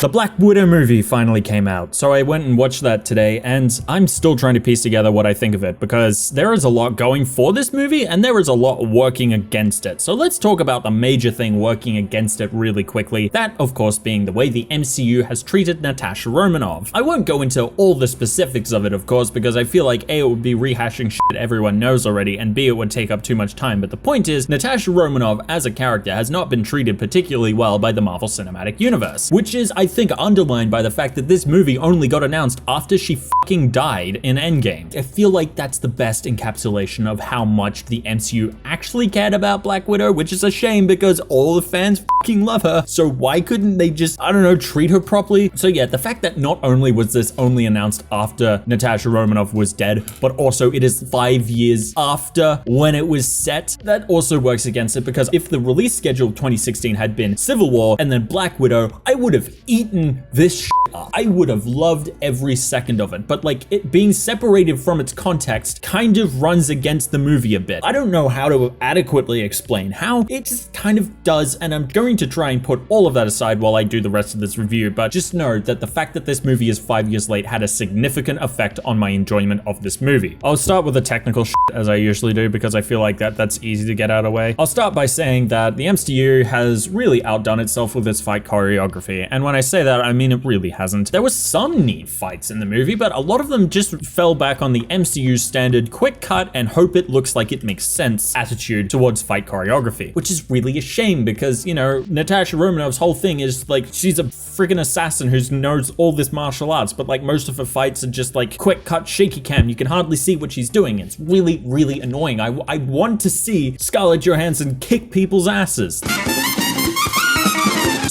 The Black Widow movie finally came out, so I went and watched that today, and I'm still trying to piece together what I think of it, because there is a lot going for this movie, and there is a lot working against it. So let's talk about the major thing working against it really quickly. That, of course, being the way the MCU has treated Natasha Romanoff. I won't go into all the specifics of it, of course, because I feel like A, it would be rehashing shit everyone knows already, and B, it would take up too much time. But the point is, Natasha Romanoff as a character has not been treated particularly well by the Marvel Cinematic Universe, which is, I think, underlined by the fact that this movie only got announced after she fucking died in Endgame. I feel like that's the best encapsulation of how much the MCU actually cared about Black Widow, which is a shame because all the fans fucking love her. So why couldn't they just, I don't know, treat her properly? So yeah, the fact that not only was this only announced after Natasha Romanoff was dead, but also it is 5 years after when it was set, that also works against it, because if the release schedule of 2016 had been Civil War and then Black Widow, I would have eaten this shit up. I would have loved every second of it, but like it being separated from its context kind of runs against the movie a bit. I don't know how to adequately explain how, it just kind of does, and I'm going to try and put all of that aside while I do the rest of this review, but just know that the fact that this movie is 5 years late had a significant effect on my enjoyment of this movie. I'll start with the technical shit as I usually do, because I feel like that's easy to get out of the way. I'll start by saying that the MCU has really outdone itself with its fight choreography, and when I say that, I mean it really hasn't. There was some neat fights in the movie, but a lot of them just fell back on the MCU standard quick cut and hope it looks like it makes sense attitude towards fight choreography, which is really a shame because, you know, Natasha Romanoff's whole thing is like she's a freaking assassin who knows all this martial arts, but like most of her fights are just like quick cut shaky cam. You can hardly see what she's doing. It's really, really annoying. I want to see Scarlett Johansson kick people's asses.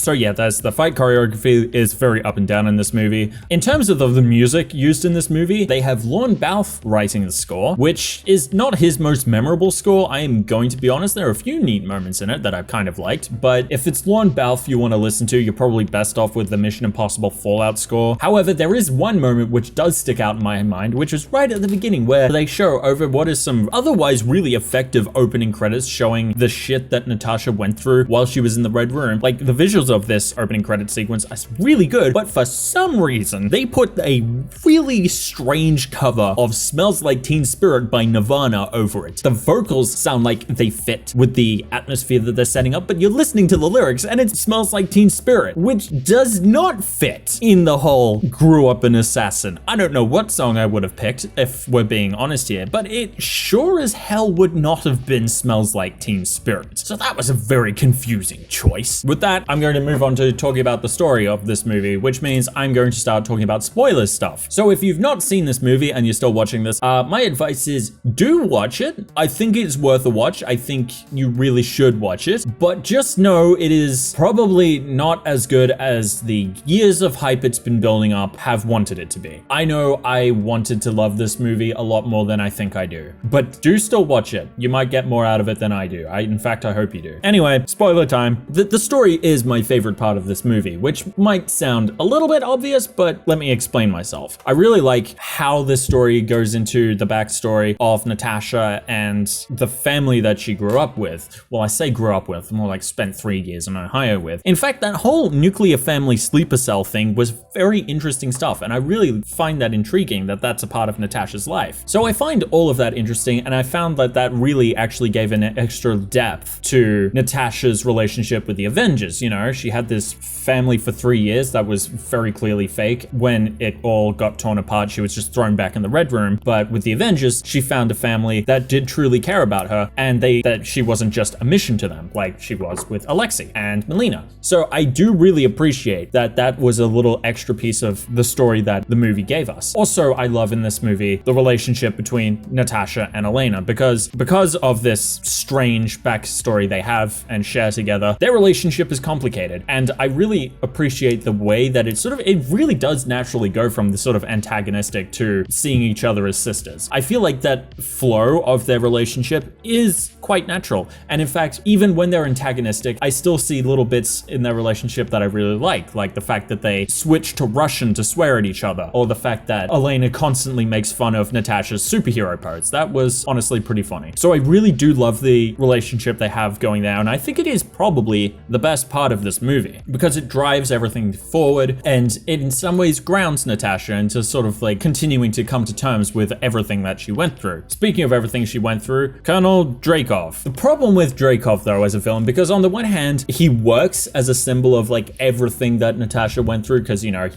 So yeah, the fight choreography is very up and down in this movie. In terms of the music used in this movie, they have Lorne Balfe writing the score, which is not his most memorable score. I am going to be honest, there are a few neat moments in it that I've kind of liked, but if it's Lorne Balfe you want to listen to, you're probably best off with the Mission Impossible Fallout score. However, there is one moment which does stick out in my mind, which is right at the beginning where they show over what is some otherwise really effective opening credits showing the shit that Natasha went through while she was in the Red Room. Like the visuals of this opening credit sequence is really good, but for some reason they put a really strange cover of Smells Like Teen Spirit by Nirvana over it. The vocals sound like they fit with the atmosphere that they're setting up, but you're listening to the lyrics and it smells like Teen Spirit, which does not fit in the whole grew up an assassin. I don't know what song I would have picked if we're being honest here, but it sure as hell would not have been Smells Like Teen Spirit. So that was a very confusing choice. With that, I'm going to move on to talking about the story of this movie, which means I'm going to start talking about spoiler stuff. So if you've not seen this movie and you're still watching this, my advice is do watch it. I think it's worth a watch. I think you really should watch it, but just know it is probably not as good as the years of hype it's been building up have wanted it to be. I know I wanted to love this movie a lot more than I think I do, but do still watch it. You might get more out of it than I do. In fact, I hope you do. Anyway, spoiler time. The story is my favorite part of this movie, which might sound a little bit obvious, but let me explain myself. I really like how this story goes into the backstory of Natasha and the family that she grew up with. Well, I say grew up with, more like spent 3 years in Ohio with. In fact, that whole nuclear family sleeper cell thing was very interesting stuff, and I really find that intriguing that that's a part of Natasha's life. So I find all of that interesting, and I found that that really actually gave an extra depth to Natasha's relationship with the Avengers. You know, she had this family for 3 years that was very clearly fake. When it all got torn apart, she was just thrown back in the Red Room. But with the Avengers, she found a family that did truly care about her, and that she wasn't just a mission to them like she was with Alexei and Melina. So I do really appreciate that that was a little extra piece of the story that the movie gave us. Also, I love in this movie the relationship between Natasha and Elena, because of this strange backstory they have and share together, their relationship is complicated, and I really appreciate the way that it really does naturally go from the sort of antagonistic to seeing each other as sisters. I feel like that flow of their relationship is quite natural, and in fact, even when they're antagonistic, I still see little bits in their relationship that I really like the fact that they switch to Russian to swear at each other, or the fact that Elena constantly makes fun of Natasha's superhero pose. That was honestly pretty funny. So I really do love the relationship they have going there, and I think it is probably the best part of this movie, because it drives everything forward and it in some ways grounds Natasha into sort of like continuing to come to terms with everything that she went through. Speaking of everything she went through, Colonel Dreykov. The problem with Dreykov though as a villain, because on the one hand, he works as a symbol of like everything that Natasha went through, because you know,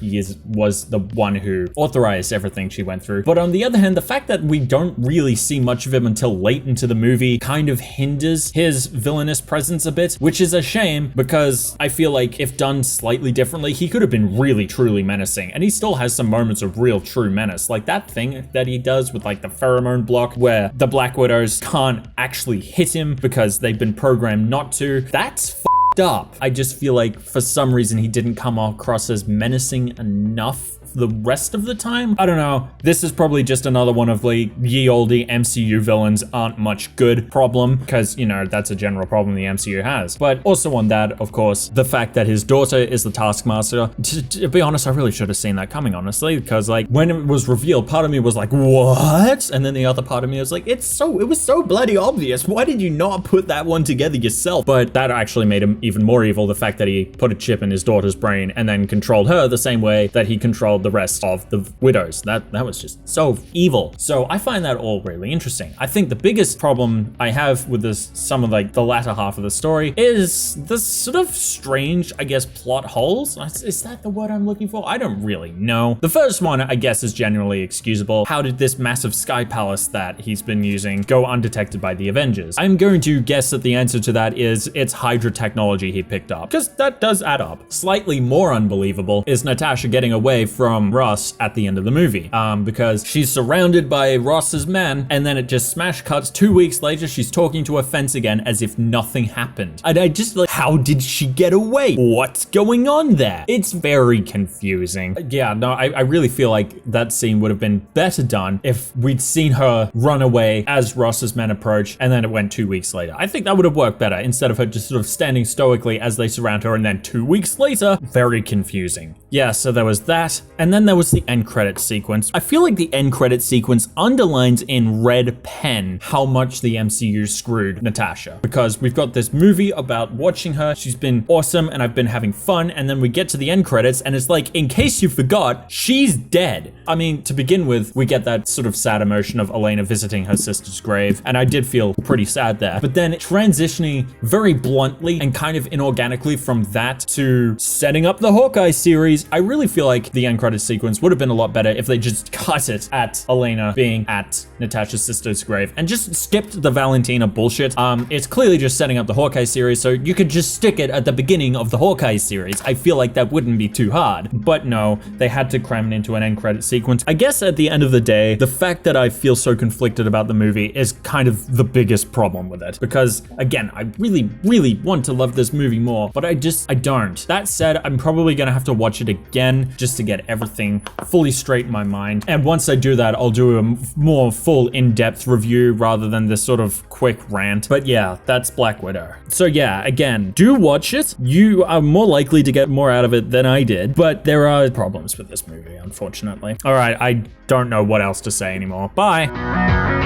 was the one who authorized everything she went through. But on the other hand, the fact that we don't really see much of him until late into the movie kind of hinders his villainous presence a bit, which is a shame, because I feel like if done slightly differently, he could have been really truly menacing, and he still has some moments of real true menace, like that thing that he does with like the pheromone block where the Black Widows can't actually hit him because they've been programmed not to. That's f***ed up. I just feel like for some reason he didn't come across as menacing enough the rest of the time. I don't know. This is probably just another one of like ye olde MCU villains aren't much good problem, because you know, that's a general problem the MCU has. But also on that, of course, the fact that his daughter is the Taskmaster. To be honest, I really should have seen that coming, honestly, because like when it was revealed, part of me was like, what? And then the other part of me was like, it was so bloody obvious. Why did you not put that one together yourself? But that actually made him even more evil, the fact that he put a chip in his daughter's brain and then controlled her the same way that he controlled the rest of the widows. That was just so evil. So I find that all really interesting. I think the biggest problem I have with this, some of like the latter half of the story, is the sort of strange, I guess, plot holes. Is that the word I'm looking for? I don't really know. The first one, I guess, is generally excusable. How did this massive sky palace that he's been using go undetected by the Avengers? I'm going to guess that the answer to that is it's Hydra technology he picked up, because that does add up. Slightly more unbelievable is Natasha getting away from Ross at the end of the movie, because she's surrounded by Ross's men, and then it just smash cuts 2 weeks later, she's talking to a fence again as if nothing happened. And I just like, how did she get away? What's going on there? It's very confusing. Yeah, no, I really feel like that scene would have been better done if we'd seen her run away as Ross's men approach, and then it went 2 weeks later. I think that would have worked better, instead of her just sort of standing stoically as they surround her, and then 2 weeks later, very confusing. Yeah, so there was that, and then there was the end credit sequence. I feel like the end credit sequence underlines in red pen how much the MCU screwed Natasha, because we've got this movie about watching her, she's been awesome and I've been having fun, and then we get to the end credits and it's like, in case you forgot, she's dead. I mean, to begin with, we get that sort of sad emotion of Elena visiting her sister's grave, and I did feel pretty sad there, but then transitioning very bluntly and kind of inorganically from that to setting up the Hawkeye series, I really feel like the end credit sequence would have been a lot better if they just cut it at Elena being at Natasha's sister's grave and just skipped the Valentina bullshit. It's clearly just setting up the Hawkeye series, so you could just stick it at the beginning of the Hawkeye series. I feel like that wouldn't be too hard, but no, they had to cram it into an end credit sequence. I guess at the end of the day, the fact that I feel so conflicted about the movie is kind of the biggest problem with it, because again, I really want to love this movie more, but I don't. That said, I'm probably gonna have to watch it again just to get everything fully straight in my mind. And once I do that, I'll do a more full in-depth review rather than this sort of quick rant. But yeah, that's Black Widow. So yeah, again, do watch it. You are more likely to get more out of it than I did, but there are problems with this movie, unfortunately. All right, I don't know what else to say anymore. Bye.